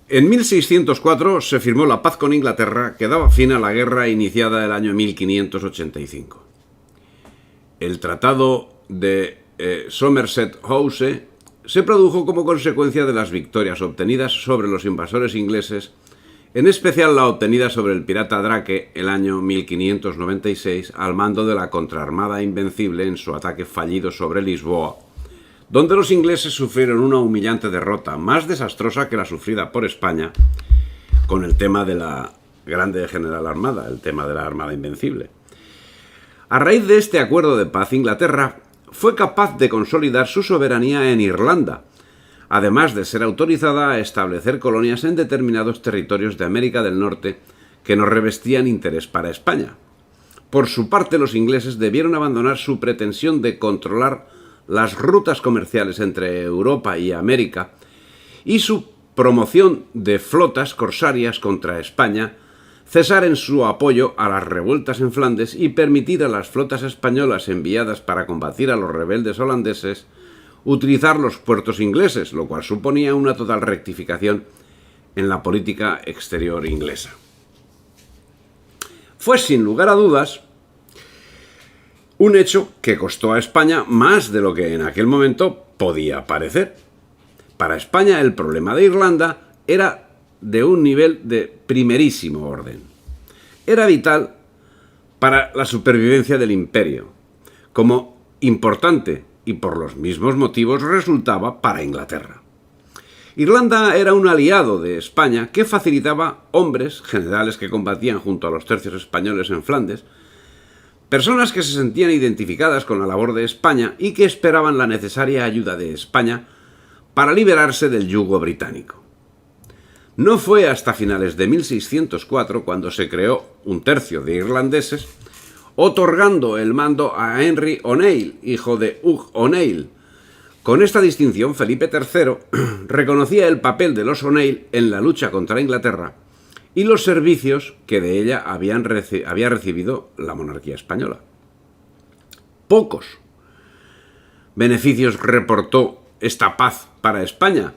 En 1604 se firmó la paz con Inglaterra que daba fin a la guerra iniciada el año 1585. El Tratado de Somerset House se produjo como consecuencia de las victorias obtenidas sobre los invasores ingleses, en especial la obtenida sobre el pirata Drake el año 1596 al mando de la contraarmada Invencible en su ataque fallido sobre Lisboa, donde los ingleses sufrieron una humillante derrota, más desastrosa que la sufrida por España con el tema de la Grande General Armada, el tema de la Armada Invencible. A raíz de este acuerdo de paz, Inglaterra fue capaz de consolidar su soberanía en Irlanda, además de ser autorizada a establecer colonias en determinados territorios de América del Norte que no revestían interés para España. Por su parte, los ingleses debieron abandonar su pretensión de controlar las rutas comerciales entre Europa y América y su promoción de flotas corsarias contra España, cesar en su apoyo a las revueltas en Flandes y permitir a las flotas españolas enviadas para combatir a los rebeldes holandeses utilizar los puertos ingleses, lo cual suponía una total rectificación en la política exterior inglesa. Fue, sin lugar a dudas, un hecho que costó a España más de lo que en aquel momento podía parecer. Para España el problema de Irlanda era de un nivel de primerísimo orden. Era vital para la supervivencia del imperio, como importante y por los mismos motivos resultaba para Inglaterra. Irlanda era un aliado de España que facilitaba hombres, generales que combatían junto a los tercios españoles en Flandes, personas que se sentían identificadas con la labor de España y que esperaban la necesaria ayuda de España para liberarse del yugo británico. No fue hasta finales de 1604 cuando se creó un tercio de irlandeses, otorgando el mando a Henry O'Neill, hijo de Hugh O'Neill. Con esta distinción, Felipe III reconocía el papel de los O'Neill en la lucha contra Inglaterra y los servicios que de ella había recibido la monarquía española. Pocos beneficios reportó esta paz para España,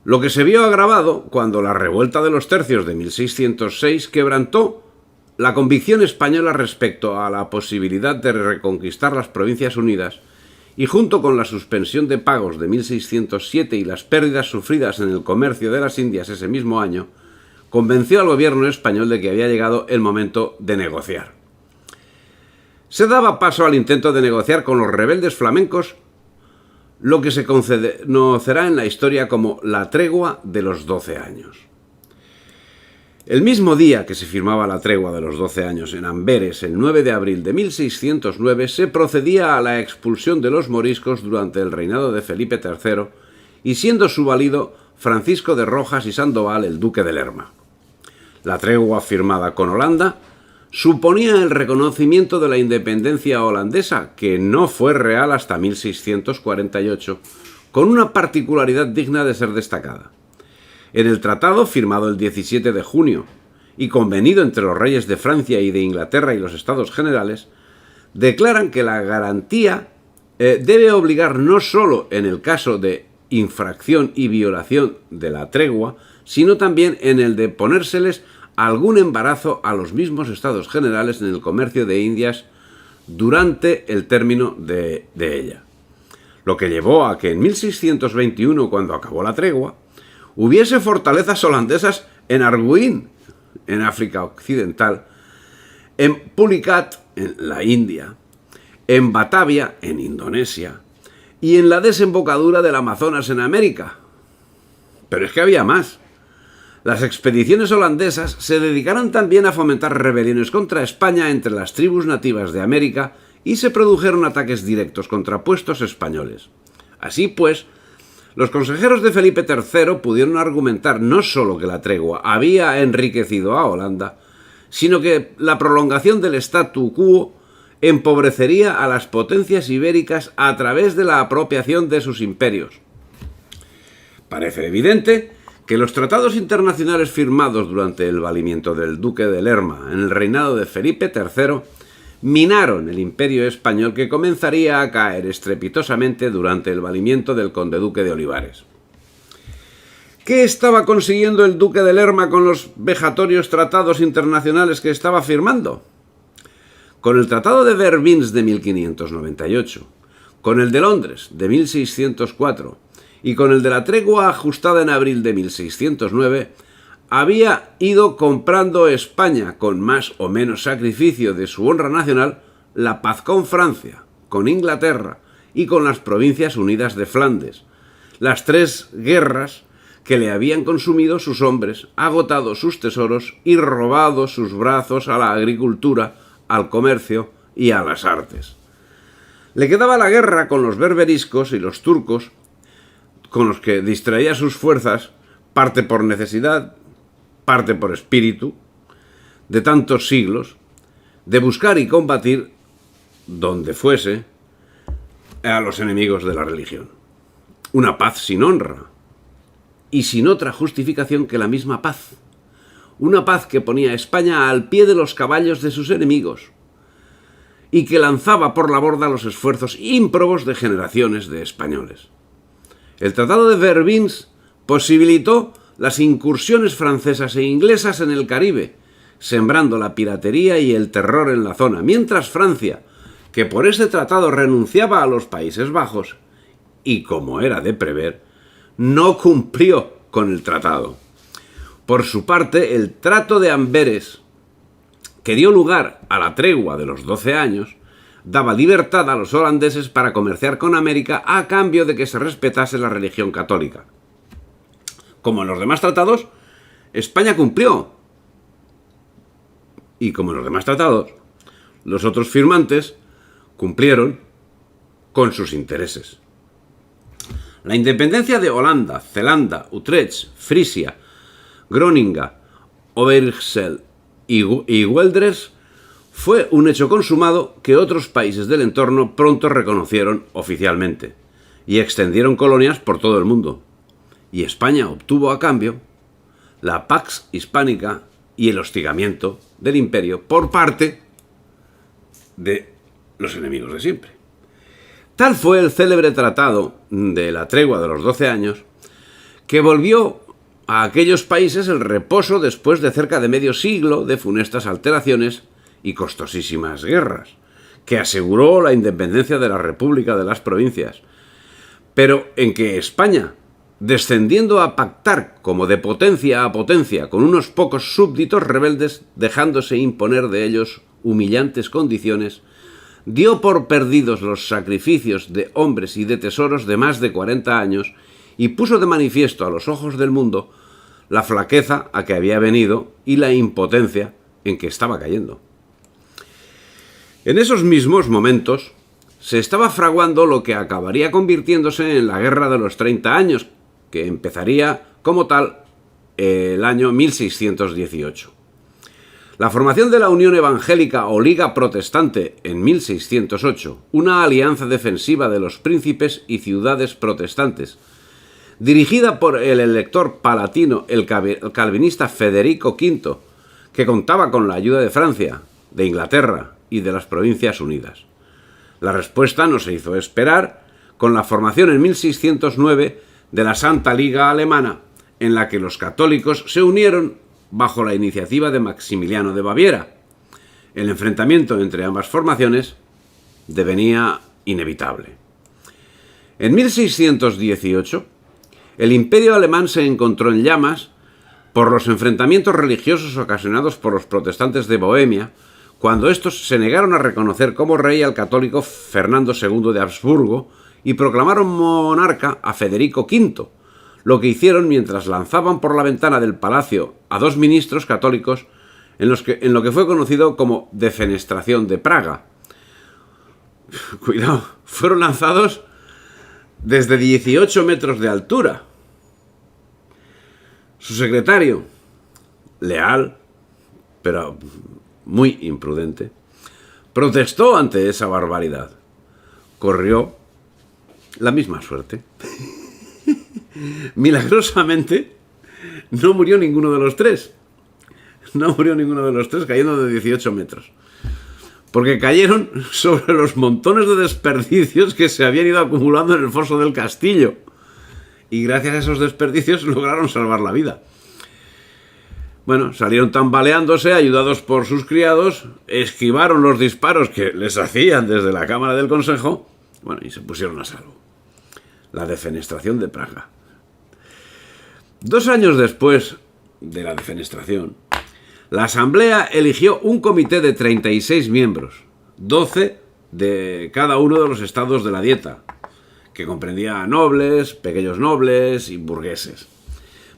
lo que se vio agravado cuando la revuelta de los tercios de 1606 quebrantó la convicción española respecto a la posibilidad de reconquistar las Provincias Unidas y junto con la suspensión de pagos de 1607 y las pérdidas sufridas en el comercio de las Indias ese mismo año, convenció al gobierno español de que había llegado el momento de negociar. Se daba paso al intento de negociar con los rebeldes flamencos lo que se conocerá en la historia como la tregua de los 12 años. El mismo día que se firmaba la tregua de los 12 años en Amberes, el 9 de abril de 1609, se procedía a la expulsión de los moriscos durante el reinado de Felipe III y siendo su valido Francisco de Rojas y Sandoval, el duque de Lerma. La tregua firmada con Holanda suponía el reconocimiento de la independencia holandesa, que no fue real hasta 1648, con una particularidad digna de ser destacada. En el tratado, firmado el 17 de junio y convenido entre los reyes de Francia y de Inglaterra y los Estados Generales, declaran que la garantía debe obligar no solo en el caso de infracción y violación de la tregua, sino también en el de ponérseles algún embarazo a los mismos Estados Generales en el comercio de Indias durante el término de ella. Lo que llevó a que en 1621, cuando acabó la tregua, hubiese fortalezas holandesas en Arguin, en África Occidental, en Pulicat, en la India, en Batavia, en Indonesia, y en la desembocadura del Amazonas en América. Pero es que había más. Las expediciones holandesas se dedicaron también a fomentar rebeliones contra España entre las tribus nativas de América y se produjeron ataques directos contra puestos españoles. Así pues, los consejeros de Felipe III pudieron argumentar no solo que la tregua había enriquecido a Holanda, sino que la prolongación del statu quo empobrecería a las potencias ibéricas a través de la apropiación de sus imperios. Parece evidente que los tratados internacionales firmados durante el valimiento del duque de Lerma en el reinado de Felipe III minaron el imperio español, que comenzaría a caer estrepitosamente durante el valimiento del conde duque de Olivares. ¿Qué estaba consiguiendo el duque de Lerma con los vejatorios tratados internacionales que estaba firmando? Con el Tratado de Vervins de 1598, con el de Londres de 1604 y con el de la tregua ajustada en abril de 1609, había ido comprando España, con más o menos sacrificio de su honra nacional, la paz con Francia, con Inglaterra y con las Provincias Unidas de Flandes, las 3 guerras que le habían consumido sus hombres, agotado sus tesoros y robado sus brazos a la agricultura, al comercio y a las artes. Le quedaba la guerra con los berberiscos y los turcos, con los que distraía sus fuerzas, parte por necesidad, parte por espíritu, de tantos siglos, de buscar y combatir, donde fuese, a los enemigos de la religión. Una paz sin honra y sin otra justificación que la misma paz. Una paz que ponía a España al pie de los caballos de sus enemigos y que lanzaba por la borda los esfuerzos ímprobos de generaciones de españoles. El Tratado de Vervins posibilitó las incursiones francesas e inglesas en el Caribe, sembrando la piratería y el terror en la zona, mientras Francia, que por ese tratado renunciaba a los Países Bajos, y como era de prever, no cumplió con el tratado. Por su parte, el Trato de Amberes, que dio lugar a la tregua de los 12 años, daba libertad a los holandeses para comerciar con América a cambio de que se respetase la religión católica. Como en los demás tratados, España cumplió. Y como en los demás tratados, los otros firmantes cumplieron con sus intereses. La independencia de Holanda, Zelanda, Utrecht, Frisia, Groninga, Overijssel y Gueldres fue un hecho consumado que otros países del entorno pronto reconocieron oficialmente y extendieron colonias por todo el mundo. Y España obtuvo a cambio la Pax Hispánica y el hostigamiento del imperio por parte de los enemigos de siempre. Tal fue el célebre tratado de la tregua de los 12 años que volvió a aquellos países el reposo después de cerca de medio siglo de funestas alteraciones y costosísimas guerras, que aseguró la independencia de la República de las Provincias, pero en que España, descendiendo a pactar como de potencia a potencia con unos pocos súbditos rebeldes, dejándose imponer de ellos humillantes condiciones, dio por perdidos los sacrificios de hombres y de tesoros de más de 40 años y puso de manifiesto a los ojos del mundo la flaqueza a que había venido y la impotencia en que estaba cayendo. En esos mismos momentos se estaba fraguando lo que acabaría convirtiéndose en la Guerra de los 30 años, que empezaría como tal el año 1618. La formación de la Unión Evangélica o Liga Protestante en 1608, una alianza defensiva de los príncipes y ciudades protestantes, dirigida por el elector palatino, el calvinista Federico V, que contaba con la ayuda de Francia, de Inglaterra y de las Provincias Unidas. La respuesta no se hizo esperar, con la formación en 1609 de la Santa Liga Alemana, en la que los católicos se unieron bajo la iniciativa de Maximiliano de Baviera. El enfrentamiento entre ambas formaciones devenía inevitable. En 1618, el Imperio alemán se encontró en llamas por los enfrentamientos religiosos ocasionados por los protestantes de Bohemia, cuando estos se negaron a reconocer como rey al católico Fernando II de Habsburgo y proclamaron monarca a Federico V, lo que hicieron mientras lanzaban por la ventana del palacio a 2 ministros católicos en lo que fue conocido como defenestración de Praga. Cuidado, fueron lanzados desde 18 metros de altura. Su secretario, leal, pero muy imprudente, protestó ante esa barbaridad. Corrió la misma suerte. Milagrosamente, no murió ninguno de los 3. No murió ninguno de los 3 cayendo de 18 metros. Porque cayeron sobre los montones de desperdicios que se habían ido acumulando en el foso del castillo. y gracias a esos desperdicios lograron salvar la vida. Bueno, salieron tambaleándose, ayudados por sus criados, esquivaron los disparos que les hacían desde la Cámara del Consejo, bueno, y se pusieron a salvo. La defenestración de Praga. 2 años después de la defenestración, la Asamblea eligió un comité de 36 miembros, 12 de cada uno de los estados de la Dieta, que comprendía a nobles, pequeños nobles y burgueses,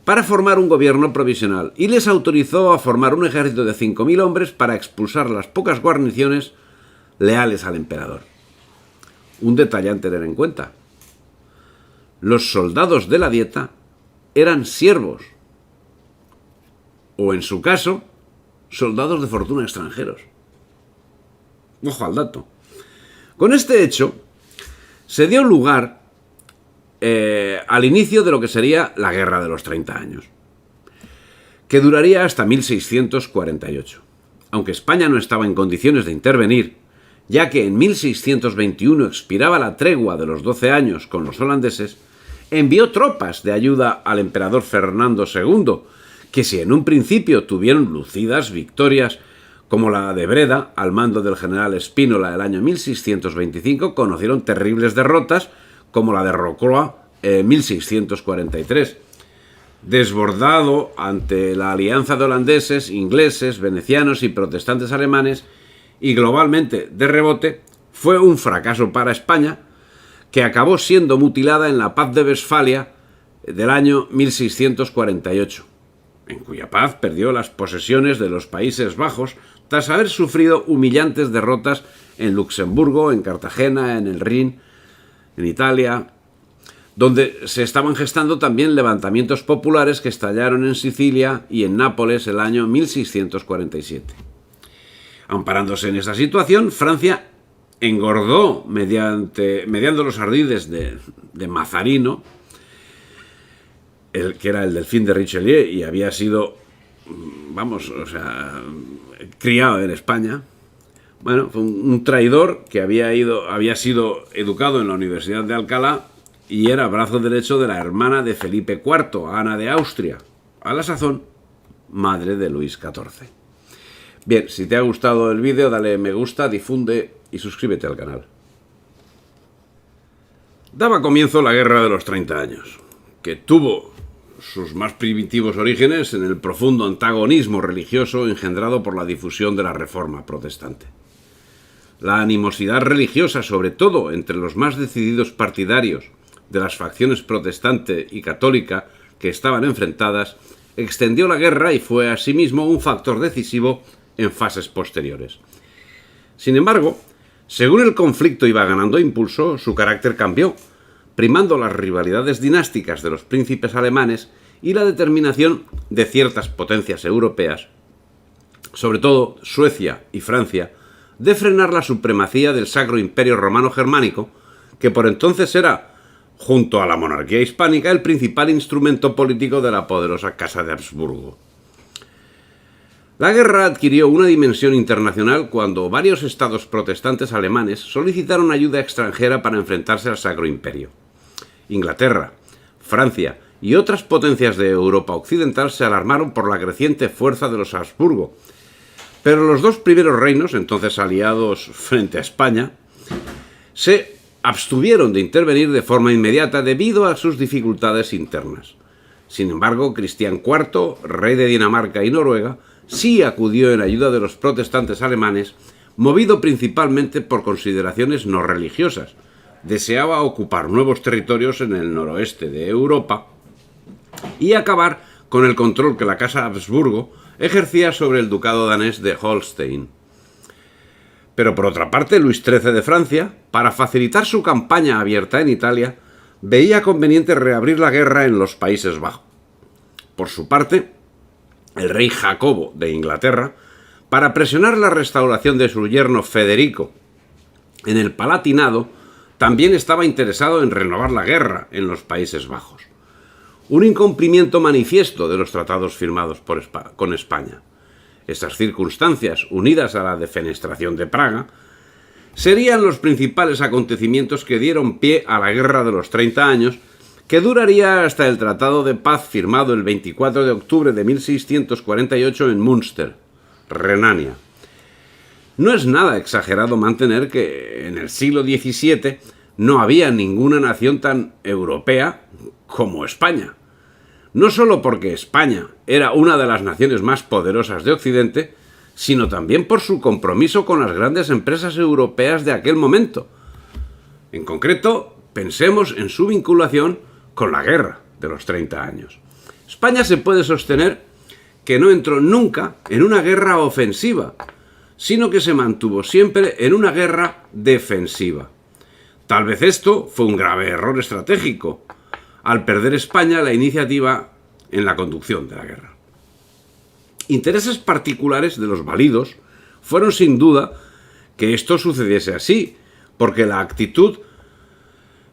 para formar un gobierno provisional, y les autorizó a formar un ejército de 5.000 hombres para expulsar las pocas guarniciones leales al emperador. Un detalle a tener en cuenta: los soldados de la Dieta eran siervos, o en su caso, soldados de fortuna extranjeros. Ojo al dato. Con este hecho, se dio lugar al inicio de lo que sería la Guerra de los 30 años, que duraría hasta 1648. Aunque España no estaba en condiciones de intervenir, ya que en 1621 expiraba la tregua de los 12 años con los holandeses, envió tropas de ayuda al emperador Fernando II, que si en un principio tuvieron lucidas victorias, como la de Breda, al mando del general Spínola el año 1625, conocieron terribles derrotas, como la de Rocroi en 1643. Desbordado ante la alianza de holandeses, ingleses, venecianos y protestantes alemanes, y globalmente de rebote, fue un fracaso para España, que acabó siendo mutilada en la Paz de Westfalia del año 1648, en cuya paz perdió las posesiones de los Países Bajos tras haber sufrido humillantes derrotas en Luxemburgo, en Cartagena, en el Rin, en Italia, donde se estaban gestando también levantamientos populares que estallaron en Sicilia y en Nápoles el año 1647. Amparándose en esta situación, Francia engordó mediando los ardides de Mazarino, que era el delfín de Richelieu y había sido, criado en España. Bueno, fue un traidor que había sido educado en la Universidad de Alcalá y era brazo derecho de la hermana de Felipe IV, Ana de Austria, a la sazón madre de Luis XIV. Bien, si te ha gustado el vídeo, dale me gusta, difunde y suscríbete al canal. Daba comienzo la Guerra de los 30 años, que tuvo sus más primitivos orígenes en el profundo antagonismo religioso engendrado por la difusión de la Reforma protestante. La animosidad religiosa, sobre todo entre los más decididos partidarios de las facciones protestante y católica que estaban enfrentadas, extendió la guerra y fue asimismo un factor decisivo en fases posteriores. Sin embargo, según el conflicto iba ganando impulso, su carácter cambió, primando las rivalidades dinásticas de los príncipes alemanes y la determinación de ciertas potencias europeas, sobre todo Suecia y Francia, de frenar la supremacía del Sacro Imperio Romano Germánico, que por entonces era, junto a la monarquía hispánica, el principal instrumento político de la poderosa Casa de Habsburgo. La guerra adquirió una dimensión internacional cuando varios estados protestantes alemanes solicitaron ayuda extranjera para enfrentarse al Sacro Imperio. Inglaterra, Francia y otras potencias de Europa occidental se alarmaron por la creciente fuerza de los Habsburgo, pero los dos primeros reinos, entonces aliados frente a España, se abstuvieron de intervenir de forma inmediata debido a sus dificultades internas. Sin embargo, Cristián IV, rey de Dinamarca y Noruega, sí acudió en ayuda de los protestantes alemanes, movido principalmente por consideraciones no religiosas. Deseaba ocupar nuevos territorios en el noroeste de Europa y acabar con el control que la Casa Habsburgo ejercía sobre el ducado danés de Holstein. Pero por otra parte, Luis XIII de Francia, para facilitar su campaña abierta en Italia, veía conveniente reabrir la guerra en los Países Bajos. Por su parte, el rey Jacobo de Inglaterra, para presionar la restauración de su yerno Federico en el Palatinado, también estaba interesado en renovar la guerra en los Países Bajos. Un incumplimiento manifiesto de los tratados firmados con España. Estas circunstancias, unidas a la defenestración de Praga, serían los principales acontecimientos que dieron pie a la Guerra de los 30 años, que duraría hasta el Tratado de Paz firmado el 24 de octubre de 1648 en Münster, Renania. No es nada exagerado mantener que en el siglo XVII no había ninguna nación tan europea como España. No solo porque España era una de las naciones más poderosas de Occidente, sino también por su compromiso con las grandes empresas europeas de aquel momento. En concreto, pensemos en su vinculación con la Guerra de los 30 años. España se puede sostener que no entró nunca en una guerra ofensiva, sino que se mantuvo siempre en una guerra defensiva. Tal vez esto fue un grave error estratégico, al perder España la iniciativa en la conducción de la guerra. Intereses particulares de los validos fueron sin duda que esto sucediese así, porque la actitud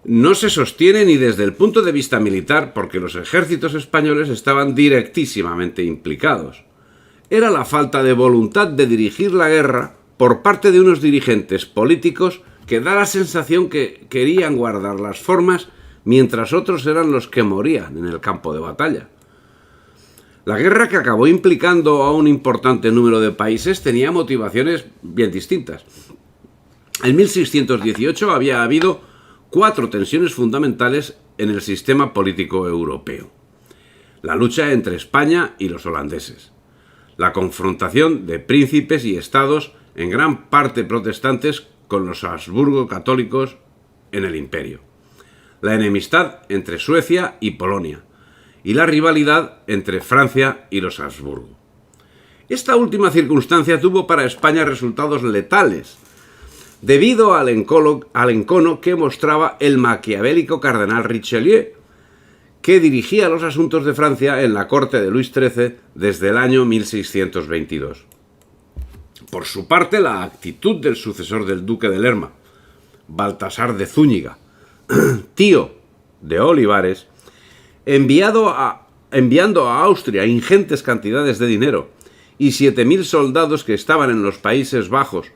no se sostiene ni desde el punto de vista militar, porque los ejércitos españoles estaban directísimamente implicados. Era la falta de voluntad de dirigir la guerra por parte de unos dirigentes políticos que da la sensación que querían guardar las formas mientras otros eran los que morían en el campo de batalla. La guerra, que acabó implicando a un importante número de países, tenía motivaciones bien distintas. En 1618 había habido 4 tensiones fundamentales en el sistema político europeo. La lucha entre España y los holandeses. La confrontación de príncipes y estados, en gran parte protestantes, con los Habsburgo católicos en el imperio. La enemistad entre Suecia y Polonia. Y la rivalidad entre Francia y los Habsburgo. Esta última circunstancia tuvo para España resultados letales, debido al encono que mostraba el maquiavélico cardenal Richelieu, que dirigía los asuntos de Francia en la corte de Luis XIII desde el año 1622. Por su parte, la actitud del sucesor del duque de Lerma, Baltasar de Zúñiga, tío de Olivares, enviando a Austria ingentes cantidades de dinero y 7.000 soldados que estaban en los Países Bajos,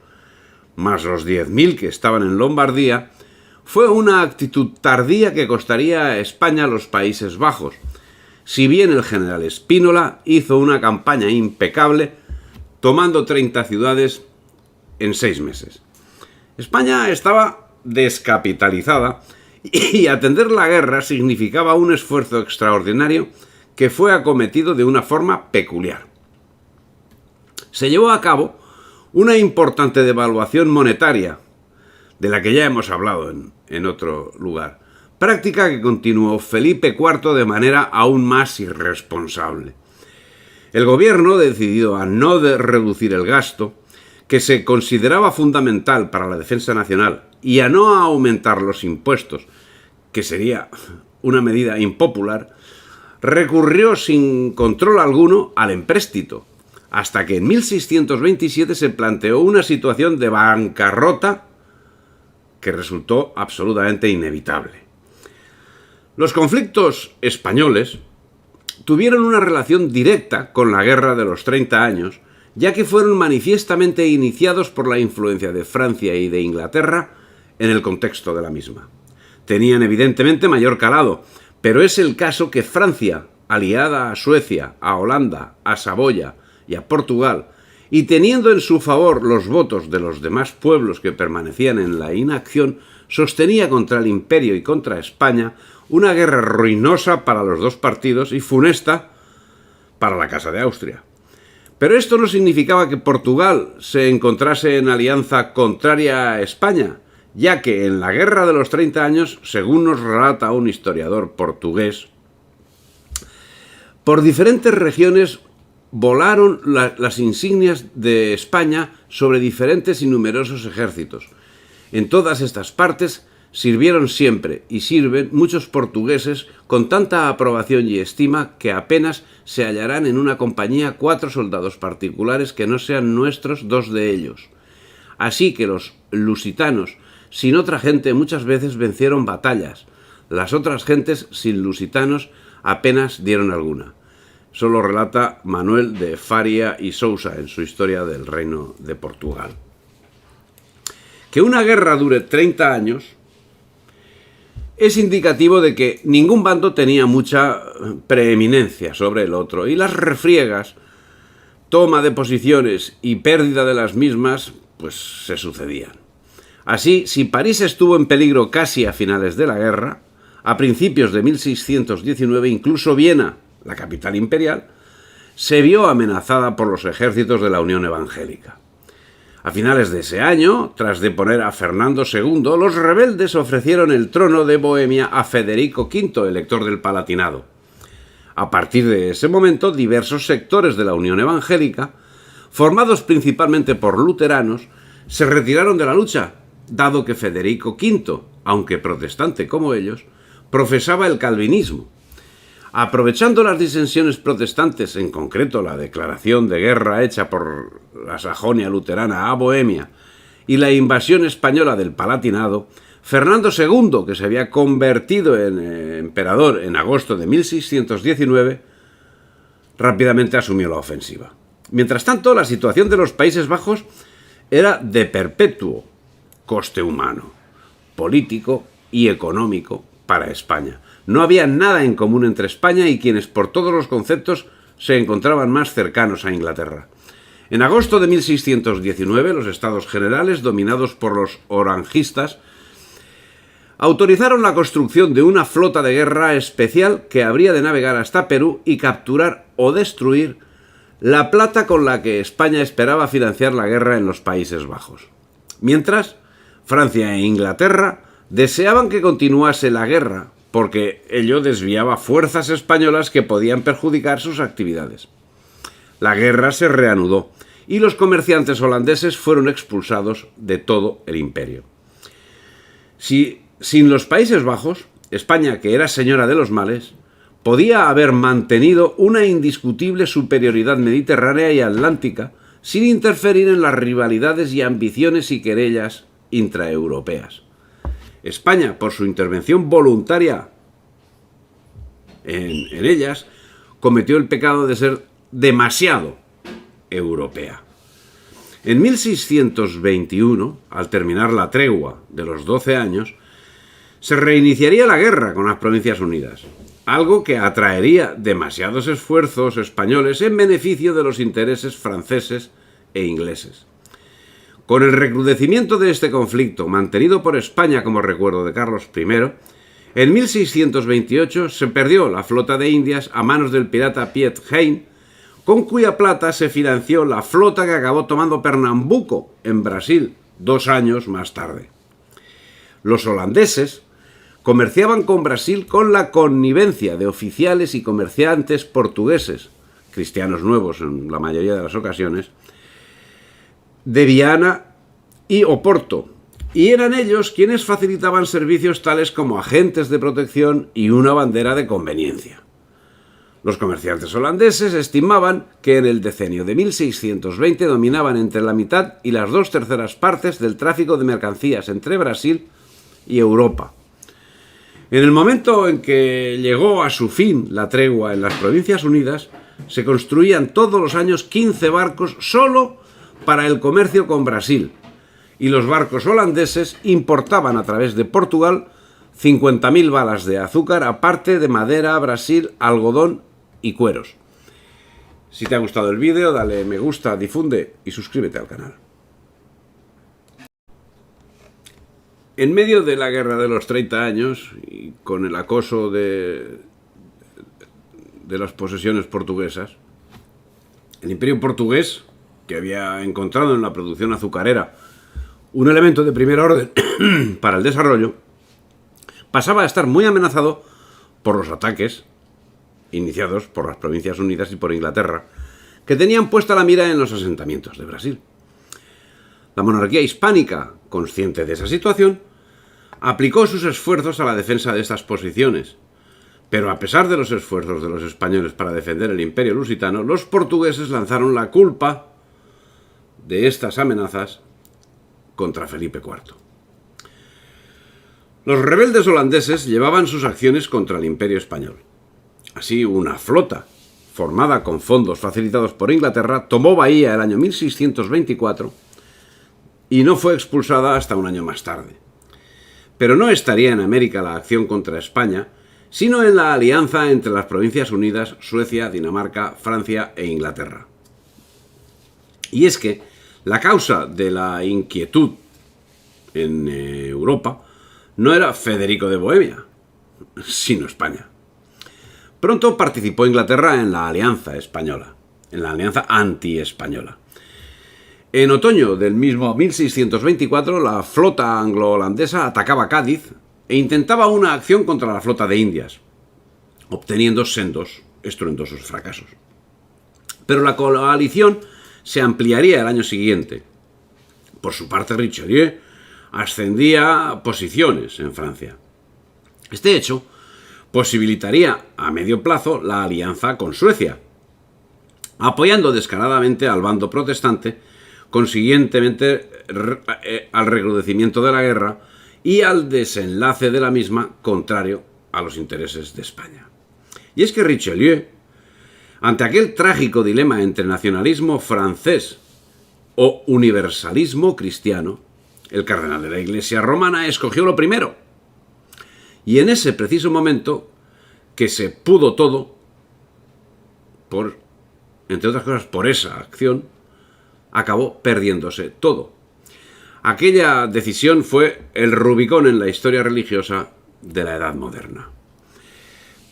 más los 10.000 que estaban en Lombardía, fue una actitud tardía que costaría a España los Países Bajos, si bien el general Spínola hizo una campaña impecable, tomando 30 ciudades en 6 meses. España estaba descapitalizada y atender la guerra significaba un esfuerzo extraordinario que fue acometido de una forma peculiar. Se llevó a cabo una importante devaluación monetaria, de la que ya hemos hablado en otro lugar, práctica que continuó Felipe IV de manera aún más irresponsable. El gobierno, decidido a no reducir el gasto, que se consideraba fundamental para la defensa nacional, y a no aumentar los impuestos, que sería una medida impopular, recurrió sin control alguno al empréstito, hasta que en 1627 se planteó una situación de bancarrota que resultó absolutamente inevitable. Los conflictos españoles tuvieron una relación directa con la Guerra de los 30 años, ya que fueron manifiestamente iniciados por la influencia de Francia y de Inglaterra en el contexto de la misma. Tenían evidentemente mayor calado, pero es el caso que Francia, aliada a Suecia, a Holanda, a Saboya y a Portugal, y teniendo en su favor los votos de los demás pueblos que permanecían en la inacción, sostenía contra el Imperio y contra España una guerra ruinosa para los dos partidos y funesta para la Casa de Austria. Pero esto no significaba que Portugal se encontrase en alianza contraria a España, ya que en la Guerra de los 30 años, según nos relata un historiador portugués, por diferentes regiones volaron las insignias de España sobre diferentes y numerosos ejércitos. En todas estas partes sirvieron siempre y sirven muchos portugueses con tanta aprobación y estima que apenas se hallarán en una compañía 4 soldados particulares que no sean nuestros 2 de ellos. Así que los lusitanos, sin otra gente, muchas veces vencieron batallas. Las otras gentes, sin lusitanos, apenas dieron alguna. Eso lo relata Manuel de Faria y Sousa en su Historia del Reino de Portugal. Que una guerra dure 30 años es indicativo de que ningún bando tenía mucha preeminencia sobre el otro y las refriegas, toma de posiciones y pérdida de las mismas, pues se sucedían. Así, si París estuvo en peligro casi a finales de la guerra, a principios de 1619 incluso Viena, la capital imperial, se vio amenazada por los ejércitos de la Unión Evangélica. A finales de ese año, tras deponer a Fernando II, los rebeldes ofrecieron el trono de Bohemia a Federico V, elector del Palatinado. A partir de ese momento, diversos sectores de la Unión Evangélica, formados principalmente por luteranos, se retiraron de la lucha, dado que Federico V, aunque protestante como ellos, profesaba el calvinismo. Aprovechando las disensiones protestantes, en concreto la declaración de guerra hecha por la Sajonia luterana a Bohemia y la invasión española del Palatinado, Fernando II, que se había convertido en emperador en agosto de 1619, rápidamente asumió la ofensiva. Mientras tanto, la situación de los Países Bajos era de perpetuo coste humano, político y económico para España. No había nada en común entre España y quienes por todos los conceptos se encontraban más cercanos a Inglaterra. En agosto de 1619, los Estados Generales, dominados por los orangistas, autorizaron la construcción de una flota de guerra especial que habría de navegar hasta Perú y capturar o destruir la plata con la que España esperaba financiar la guerra en los Países Bajos. Mientras, Francia e Inglaterra deseaban que continuase la guerra, porque ello desviaba fuerzas españolas que podían perjudicar sus actividades. La guerra se reanudó y los comerciantes holandeses fueron expulsados de todo el imperio. Sin los Países Bajos, España, que era señora de los males, podía haber mantenido una indiscutible superioridad mediterránea y atlántica sin interferir en las rivalidades y ambiciones y querellas intraeuropeas. España, por su intervención voluntaria en ellas, cometió el pecado de ser demasiado europea. En 1621, al terminar la tregua de los 12 años, se reiniciaría la guerra con las Provincias Unidas, algo que atraería demasiados esfuerzos españoles en beneficio de los intereses franceses e ingleses. Con el recrudecimiento de este conflicto, mantenido por España como recuerdo de Carlos I, en 1628 se perdió la flota de Indias a manos del pirata Piet Hein, con cuya plata se financió la flota que acabó tomando Pernambuco, en Brasil, 2 años más tarde. Los holandeses comerciaban con Brasil con la connivencia de oficiales y comerciantes portugueses, cristianos nuevos en la mayoría de las ocasiones, de Viana y Oporto, y eran ellos quienes facilitaban servicios tales como agentes de protección y una bandera de conveniencia. Los comerciantes holandeses estimaban que en el decenio de 1620 dominaban entre la mitad y las 2/3 partes del tráfico de mercancías entre Brasil y Europa. En el momento en que llegó a su fin la tregua en las Provincias Unidas, se construían todos los años 15 barcos solo para el comercio con Brasil, y los barcos holandeses importaban a través de Portugal 50.000 balas de azúcar, aparte de madera, Brasil, algodón y cueros. Si te ha gustado el vídeo, dale me gusta, difunde y suscríbete al canal. En medio de la guerra de los 30 años, y con el acoso de las posesiones portuguesas, el Imperio portugués, que había encontrado en la producción azucarera un elemento de primer orden para el desarrollo, pasaba a estar muy amenazado por los ataques iniciados por las Provincias Unidas y por Inglaterra, que tenían puesta la mira en los asentamientos de Brasil. La monarquía hispánica, consciente de esa situación, aplicó sus esfuerzos a la defensa de estas posiciones, pero a pesar de los esfuerzos de los españoles para defender el imperio lusitano, los portugueses lanzaron la culpa de estas amenazas contra Felipe IV. Los rebeldes holandeses llevaban sus acciones contra el imperio español. Así, una flota, formada con fondos facilitados por Inglaterra, tomó Bahía el año 1624 y no fue expulsada hasta un año más tarde. Pero no estaría en América la acción contra España, sino en la alianza entre las Provincias Unidas, Suecia, Dinamarca, Francia e Inglaterra. Y es que la causa de la inquietud en Europa no era Federico de Bohemia, sino España. Pronto participó Inglaterra en la alianza española, en la alianza anti-española. En otoño del mismo 1624, la flota anglo-holandesa atacaba Cádiz e intentaba una acción contra la flota de Indias, obteniendo sendos, estruendosos fracasos. Pero la coalición se ampliaría el año siguiente. Por su parte, Richelieu ascendía posiciones en Francia. Este hecho posibilitaría a medio plazo la alianza con Suecia, apoyando descaradamente al bando protestante, consiguientemente al recrudecimiento de la guerra y al desenlace de la misma, contrario a los intereses de España. Y es que Richelieu, ante aquel trágico dilema entre nacionalismo francés o universalismo cristiano, el cardenal de la Iglesia romana escogió lo primero. Y en ese preciso momento, que se pudo todo, entre otras cosas por esa acción, acabó perdiéndose todo. Aquella decisión fue el Rubicón en la historia religiosa de la Edad Moderna.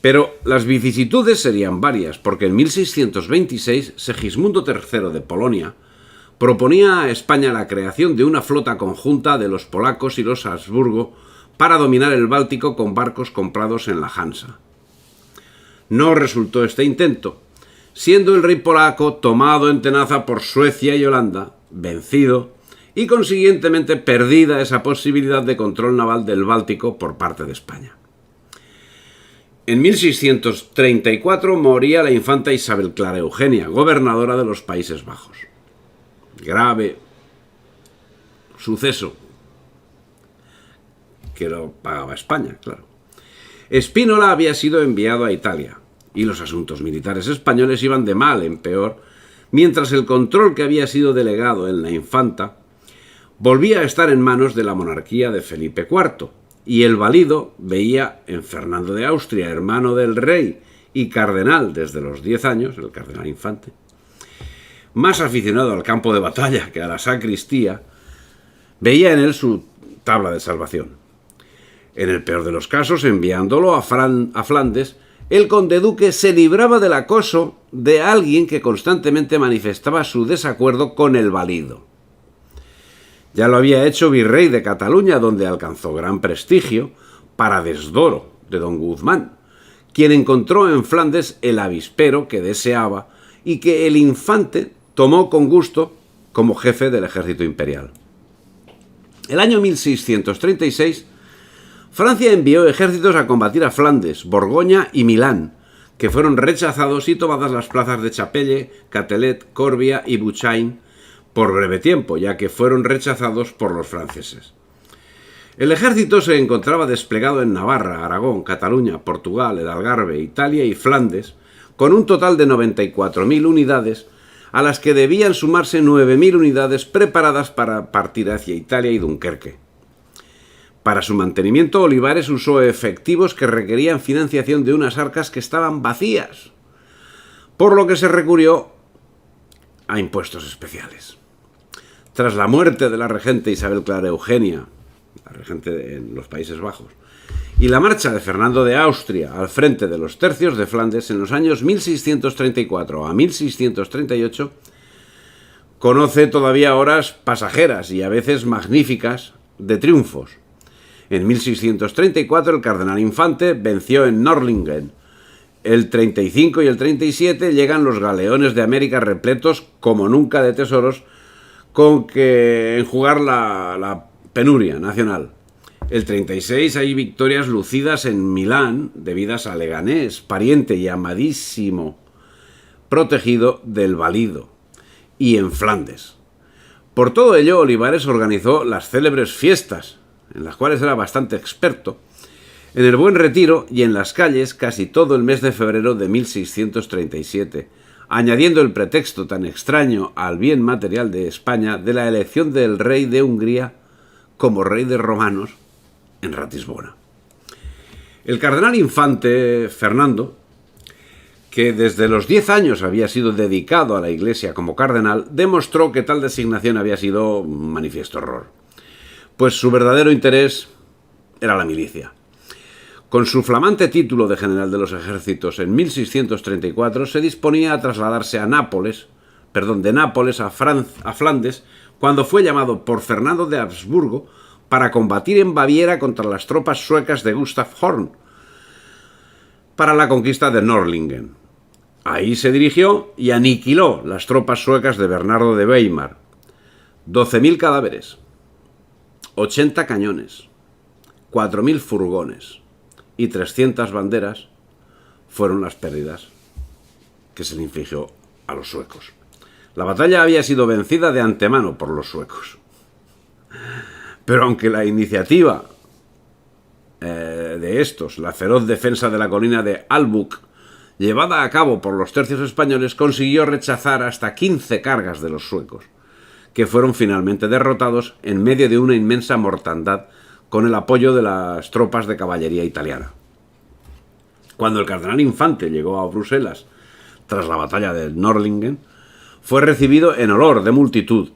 Pero las vicisitudes serían varias, porque en 1626 Segismundo III de Polonia proponía a España la creación de una flota conjunta de los polacos y los Habsburgo para dominar el Báltico con barcos comprados en la Hansa. No resultó este intento, siendo el rey polaco tomado en tenaza por Suecia y Holanda, vencido, y consiguientemente perdida esa posibilidad de control naval del Báltico por parte de España. En 1634 moría la infanta Isabel Clara Eugenia, gobernadora de los Países Bajos. Grave suceso que lo pagaba España, claro. Spínola había sido enviado a Italia y los asuntos militares españoles iban de mal en peor, mientras el control que había sido delegado en la infanta volvía a estar en manos de la monarquía de Felipe IV, y el valido veía en Fernando de Austria, hermano del rey y cardenal desde los 10 años, el cardenal infante, más aficionado al campo de batalla que a la sacristía, veía en él su tabla de salvación. En el peor de los casos, enviándolo a Flandes, el conde duque se libraba del acoso de alguien que constantemente manifestaba su desacuerdo con el valido. Ya lo había hecho virrey de Cataluña, donde alcanzó gran prestigio, para desdoro de don Guzmán, quien encontró en Flandes el avispero que deseaba y que el infante tomó con gusto como jefe del ejército imperial. El año 1636, Francia envió ejércitos a combatir a Flandes, Borgoña y Milán, que fueron rechazados y tomadas las plazas de Chapelle, Catelet, Corbia y Bouchain por breve tiempo, ya que fueron rechazados por los franceses. El ejército se encontraba desplegado en Navarra, Aragón, Cataluña, Portugal, el Algarve, Italia y Flandes, con un total de 94.000 unidades, a las que debían sumarse 9.000 unidades preparadas para partir hacia Italia y Dunkerque. Para su mantenimiento, Olivares usó efectivos que requerían financiación de unas arcas que estaban vacías, por lo que se recurrió a impuestos especiales. Tras la muerte de la regente Isabel Clara Eugenia, la regente en los Países Bajos, y la marcha de Fernando de Austria al frente de los tercios de Flandes en los años 1634 a 1638, conoce todavía horas pasajeras y a veces magníficas de triunfos. En 1634 el cardenal infante venció en Nördlingen. El 35 y el 37 llegan los galeones de América repletos como nunca de tesoros con que enjugar la penuria nacional. El 36 hay victorias lucidas en Milán debidas a Leganés, pariente y amadísimo protegido del valido, y en Flandes. Por todo ello, Olivares organizó las célebres fiestas, en las cuales era bastante experto, en el Buen Retiro y en las calles casi todo el mes de febrero de 1637, añadiendo el pretexto tan extraño al bien material de España de la elección del rey de Hungría como rey de romanos en Ratisbona. El cardenal infante Fernando, que desde los 10 años había sido dedicado a la Iglesia como cardenal, demostró que tal designación había sido un manifiesto error, pues su verdadero interés era la milicia. Con su flamante título de general de los ejércitos en 1634 se disponía a trasladarse de Nápoles a Flandes, cuando fue llamado por Fernando de Habsburgo para combatir en Baviera contra las tropas suecas de Gustav Horn para la conquista de Nördlingen. Ahí se dirigió y aniquiló las tropas suecas de Bernardo de Weimar. 12.000 cadáveres, 80 cañones, 4.000 furgones y 300 banderas fueron las pérdidas que se le infligió a los suecos. La batalla había sido vencida de antemano por los suecos. Pero aunque la iniciativa de estos, la feroz defensa de la colina de Albuc, llevada a cabo por los tercios españoles, consiguió rechazar hasta 15 cargas de los suecos, que fueron finalmente derrotados en medio de una inmensa mortandad con el apoyo de las tropas de caballería italiana. Cuando el cardenal infante llegó a Bruselas tras la batalla de Nördlingen, fue recibido en olor de multitud.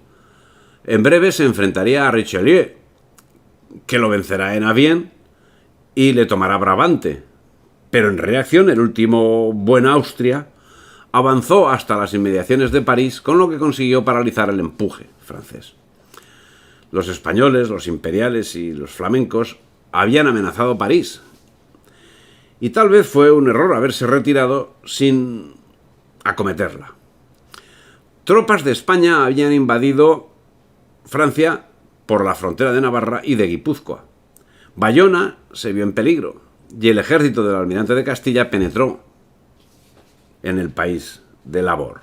En breve se enfrentaría a Richelieu, que lo vencerá en Amiens y le tomará Brabante. Pero en reacción, el último buen Austria avanzó hasta las inmediaciones de París, con lo que consiguió paralizar el empuje francés. Los españoles, los imperiales y los flamencos habían amenazado París, y tal vez fue un error haberse retirado sin acometerla. Tropas de España habían invadido Francia por la frontera de Navarra y de Guipúzcoa. Bayona se vio en peligro y el ejército del almirante de Castilla penetró en el país de Labor.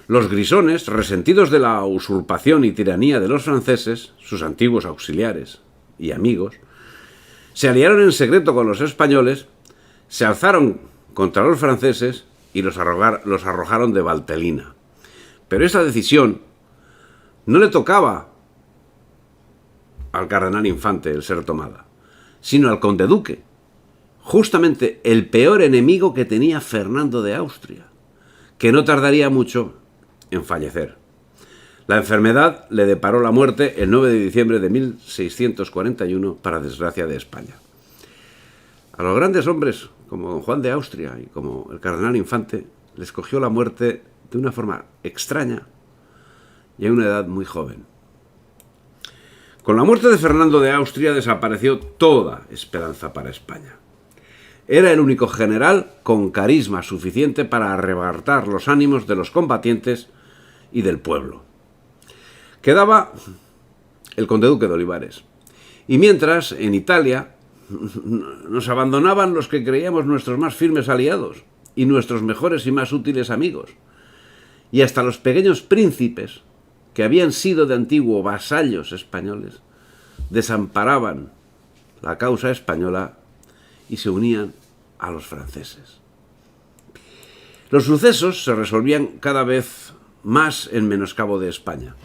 Los grisones, resentidos de la usurpación y tiranía de los franceses, sus antiguos auxiliares y amigos, se aliaron en secreto con los españoles, se alzaron contra los franceses y los arrojaron de Valtellina. Pero esa decisión no le tocaba al cardenal infante el ser tomada, sino al conde duque, justamente el peor enemigo que tenía Fernando de Austria, que no tardaría mucho en fallecer. La enfermedad le deparó la muerte el 9 de diciembre de 1641, para desgracia de España. A los grandes hombres como don Juan de Austria y como el cardenal infante les cogió la muerte de una forma extraña y a una edad muy joven. Con la muerte de Fernando de Austria desapareció toda esperanza para España. Era el único general con carisma suficiente para arrebatar los ánimos de los combatientes y del pueblo. Quedaba el conde-duque de Olivares. Y mientras, en Italia, nos abandonaban los que creíamos nuestros más firmes aliados y nuestros mejores y más útiles amigos. Y hasta los pequeños príncipes, que habían sido de antiguo vasallos españoles, desamparaban la causa española y se unían a los franceses. Los sucesos se resolvían cada vez más en menoscabo de España.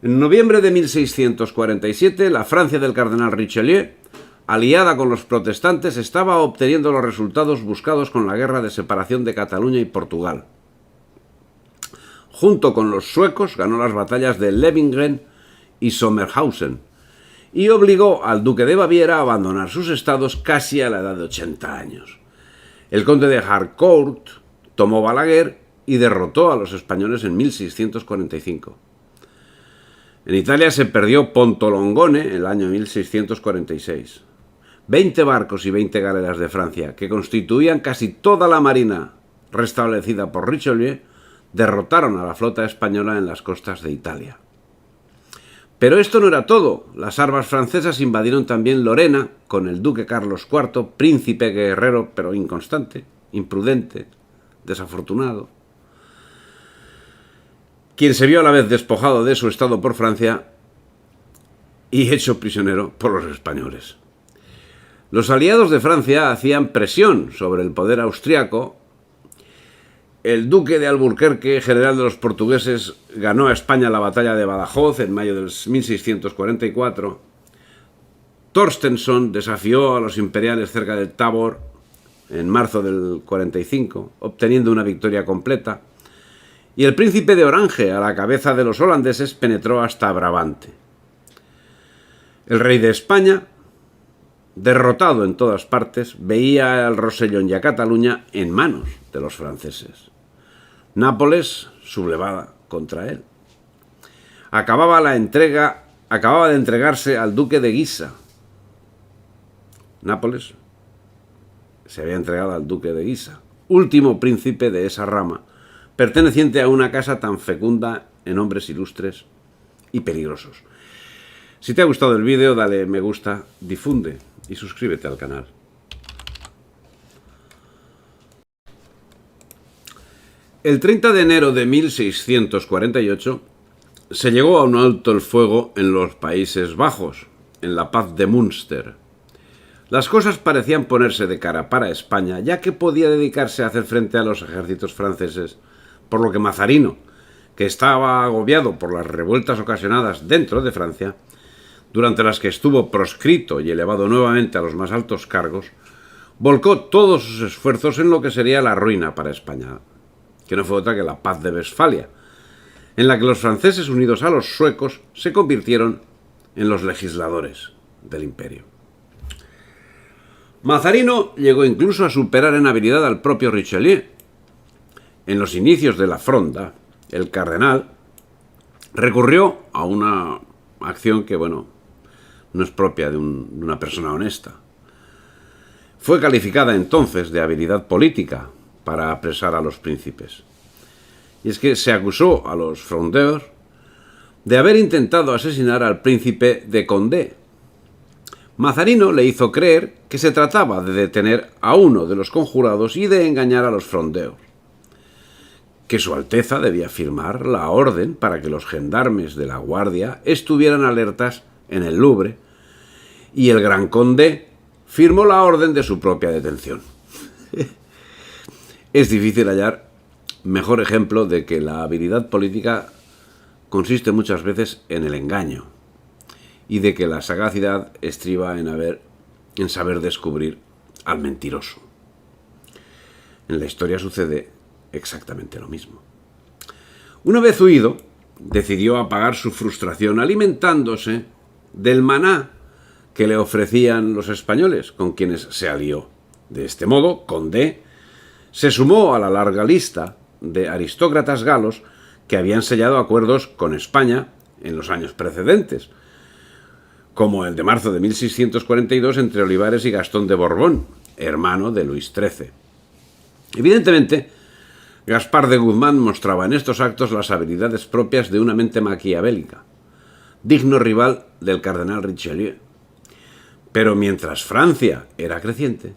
En noviembre de 1647, la Francia del cardenal Richelieu, aliada con los protestantes, estaba obteniendo los resultados buscados con la guerra de separación de Cataluña y Portugal. Junto con los suecos, ganó las batallas de Levingen y Sommerhausen y obligó al duque de Baviera a abandonar sus estados casi a la edad de 80 años. El conde de Harcourt tomó Balaguer y derrotó a los españoles en 1645. En Italia se perdió Ponto Longone en el año 1646. 20 barcos y 20 galeras de Francia, que constituían casi toda la marina restablecida por Richelieu, derrotaron a la flota española en las costas de Italia. Pero esto no era todo. Las armas francesas invadieron también Lorena con el duque Carlos IV, príncipe guerrero pero inconstante, imprudente, desafortunado, quien se vio a la vez despojado de su estado por Francia y hecho prisionero por los españoles. Los aliados de Francia hacían presión sobre el poder austriaco. El duque de Alburquerque, general de los portugueses, ganó a España la batalla de Badajoz en mayo de 1644. Torstensson desafió a los imperiales cerca del Tabor en marzo del 45, obteniendo una victoria completa, y el príncipe de Orange, a la cabeza de los holandeses, penetró hasta Brabante. El rey de España, derrotado en todas partes, veía el Rosellón y a Cataluña en manos de los franceses. Nápoles sublevada contra él. Acababa de entregarse al duque de Guisa. Nápoles se había entregado al duque de Guisa, último príncipe de esa rama, perteneciente a una casa tan fecunda en hombres ilustres y peligrosos. Si te ha gustado el vídeo, dale me gusta, difunde y suscríbete al canal. El 30 de enero de 1648 se llegó a un alto el fuego en los Países Bajos, en la Paz de Münster. Las cosas parecían ponerse de cara para España, ya que podía dedicarse a hacer frente a los ejércitos franceses, por lo que Mazarino, que estaba agobiado por las revueltas ocasionadas dentro de Francia, durante las que estuvo proscrito y elevado nuevamente a los más altos cargos, volcó todos sus esfuerzos en lo que sería la ruina para España, que no fue otra que la Paz de Westfalia, en la que los franceses unidos a los suecos se convirtieron en los legisladores del imperio. Mazarino llegó incluso a superar en habilidad al propio Richelieu. En los inicios de la Fronda, el cardenal recurrió a una acción que, bueno, no es propia de una persona honesta. Fue calificada entonces de habilidad política para apresar a los príncipes. Y es que se acusó a los frondeurs de haber intentado asesinar al príncipe de Condé. Mazarino le hizo creer que se trataba de detener a uno de los conjurados y de engañar a los frondeurs, que Su Alteza debía firmar la orden para que los gendarmes de la Guardia estuvieran alertas en el Louvre, y el Gran Condé firmó la orden de su propia detención. Es difícil hallar mejor ejemplo de que la habilidad política consiste muchas veces en el engaño, y de que la sagacidad estriba en saber descubrir al mentiroso. En la historia sucede exactamente lo mismo. Una vez huido, decidió apagar su frustración alimentándose del maná que le ofrecían los españoles, con quienes se alió. De este modo, Condé se sumó a la larga lista de aristócratas galos que habían sellado acuerdos con España en los años precedentes, como el de marzo de 1642 entre Olivares y Gastón de Borbón, hermano de Luis XIII. Evidentemente, Gaspar de Guzmán mostraba en estos actos las habilidades propias de una mente maquiavélica, digno rival del cardenal Richelieu. Pero mientras Francia era creciente,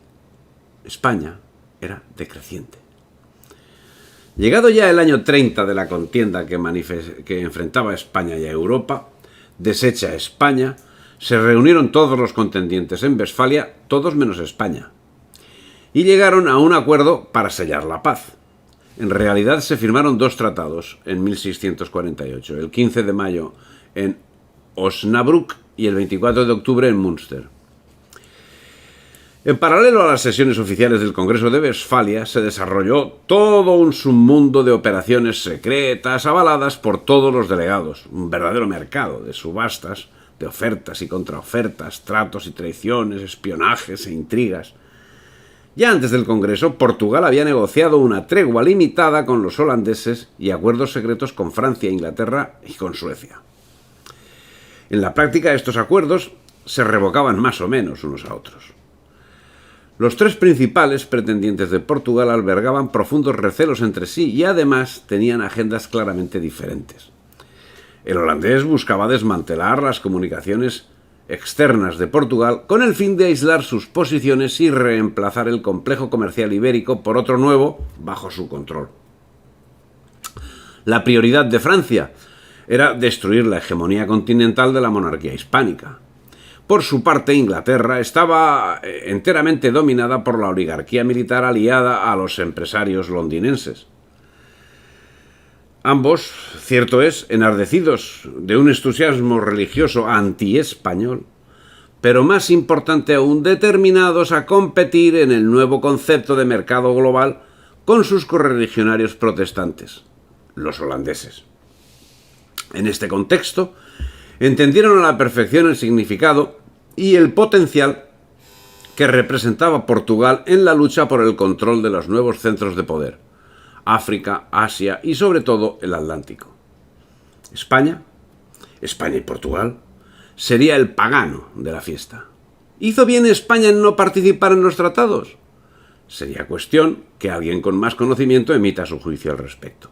España era decreciente. Llegado ya el año 30 de la contienda que enfrentaba a España y a Europa, deshecha España, se reunieron todos los contendientes en Westfalia, todos menos España, y llegaron a un acuerdo para sellar la paz. En realidad se firmaron dos tratados en 1648, el 15 de mayo en Osnabrück y el 24 de octubre en Münster. En paralelo a las sesiones oficiales del Congreso de Westfalia se desarrolló todo un submundo de operaciones secretas avaladas por todos los delegados, un verdadero mercado de subastas, de ofertas y contraofertas, tratos y traiciones, espionajes e intrigas. Ya antes del Congreso, Portugal había negociado una tregua limitada con los holandeses y acuerdos secretos con Francia, Inglaterra y con Suecia. En la práctica, estos acuerdos se revocaban más o menos unos a otros. Los tres principales pretendientes de Portugal albergaban profundos recelos entre sí y además tenían agendas claramente diferentes. El holandés buscaba desmantelar las comunicaciones externas de Portugal con el fin de aislar sus posiciones y reemplazar el complejo comercial ibérico por otro nuevo bajo su control. La prioridad de Francia era destruir la hegemonía continental de la monarquía hispánica. Por su parte, Inglaterra estaba enteramente dominada por la oligarquía militar aliada a los empresarios londinenses. Ambos, cierto es, enardecidos de un entusiasmo religioso anti-español, pero más importante aún, determinados a competir en el nuevo concepto de mercado global con sus correligionarios protestantes, los holandeses. En este contexto, entendieron a la perfección el significado y el potencial que representaba Portugal en la lucha por el control de los nuevos centros de poder, África, Asia y sobre todo el Atlántico. España y Portugal, sería el pagano de la fiesta. ¿Hizo bien España en no participar en los tratados? Sería cuestión que alguien con más conocimiento emita su juicio al respecto.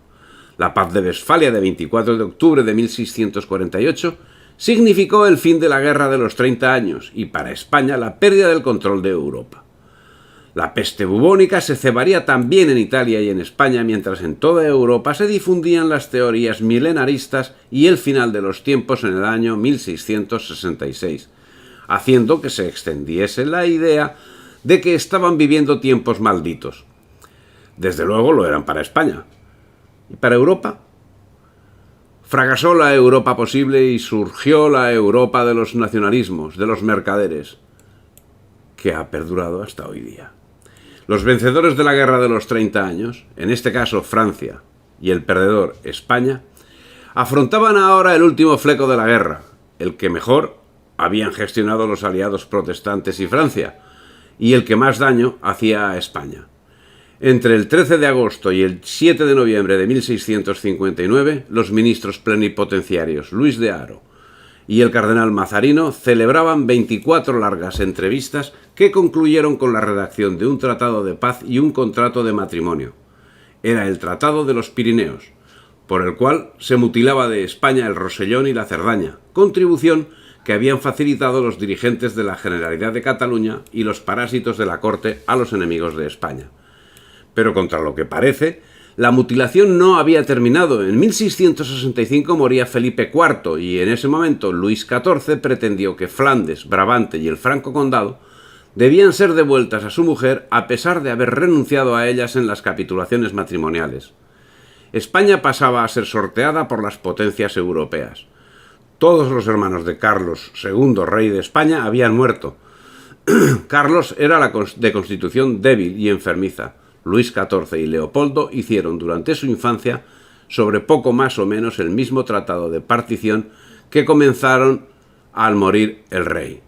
La paz de Westfalia de 24 de octubre de 1648 significó el fin de la Guerra de los 30 años y para España la pérdida del control de Europa. La peste bubónica se cebaría también en Italia y en España, mientras en toda Europa se difundían las teorías milenaristas y el final de los tiempos en el año 1666, haciendo que se extendiese la idea de que estaban viviendo tiempos malditos. Desde luego lo eran para España. ¿Y para Europa? Fracasó la Europa posible y surgió la Europa de los nacionalismos, de los mercaderes, que ha perdurado hasta hoy día. Los vencedores de la Guerra de los 30 años, en este caso Francia, y el perdedor España, afrontaban ahora el último fleco de la guerra, el que mejor habían gestionado los aliados protestantes y Francia, y el que más daño hacía a España. Entre el 13 de agosto y el 7 de noviembre de 1659, los ministros plenipotenciarios Luis de Haro y el cardenal Mazarino celebraban 24 largas entrevistas que concluyeron con la redacción de un tratado de paz y un contrato de matrimonio. Era el Tratado de los Pirineos, por el cual se mutilaba de España el Rosellón y la Cerdaña, contribución que habían facilitado los dirigentes de la Generalidad de Cataluña y los parásitos de la corte a los enemigos de España. Pero contra lo que parece, la mutilación no había terminado. En 1665 moría Felipe IV y en ese momento Luis XIV pretendió que Flandes, Brabante y el Franco Condado debían ser devueltas a su mujer a pesar de haber renunciado a ellas en las capitulaciones matrimoniales. España pasaba a ser sorteada por las potencias europeas. Todos los hermanos de Carlos II, rey de España, habían muerto. Carlos era de constitución débil y enfermiza. Luis XIV y Leopoldo hicieron durante su infancia sobre poco más o menos el mismo tratado de partición que comenzaron al morir el rey.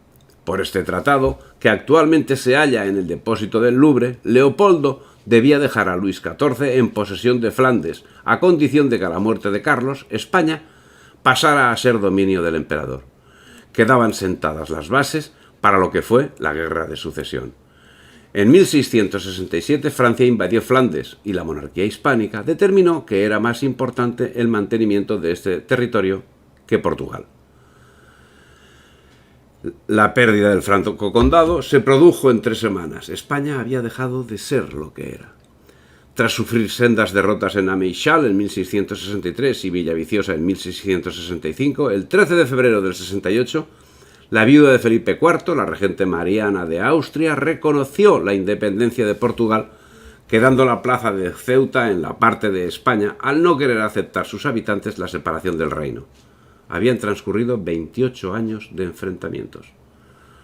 Por este tratado, que actualmente se halla en el depósito del Louvre, Leopoldo debía dejar a Luis XIV en posesión de Flandes, a condición de que a la muerte de Carlos, España pasara a ser dominio del emperador. Quedaban sentadas las bases para lo que fue la Guerra de Sucesión. En 1667 Francia invadió Flandes y la monarquía hispánica determinó que era más importante el mantenimiento de este territorio que Portugal. La pérdida del Franco Condado se produjo en 3 semanas. España había dejado de ser lo que era. Tras sufrir sendas derrotas en Ameixal en 1663 y Villaviciosa en 1665, el 13 de febrero del 68, la viuda de Felipe IV, la regente Mariana de Austria, reconoció la independencia de Portugal, quedando la plaza de Ceuta en la parte de España, al no querer aceptar sus habitantes la separación del reino. Habían transcurrido 28 años de enfrentamientos.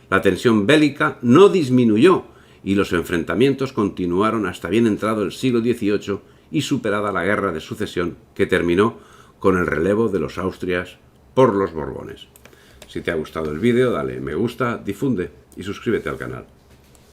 La tensión bélica no disminuyó y los enfrentamientos continuaron hasta bien entrado el siglo XVIII y superada la Guerra de Sucesión, que terminó con el relevo de los Austrias por los Borbones. Si te ha gustado el vídeo, dale me gusta, difunde y suscríbete al canal.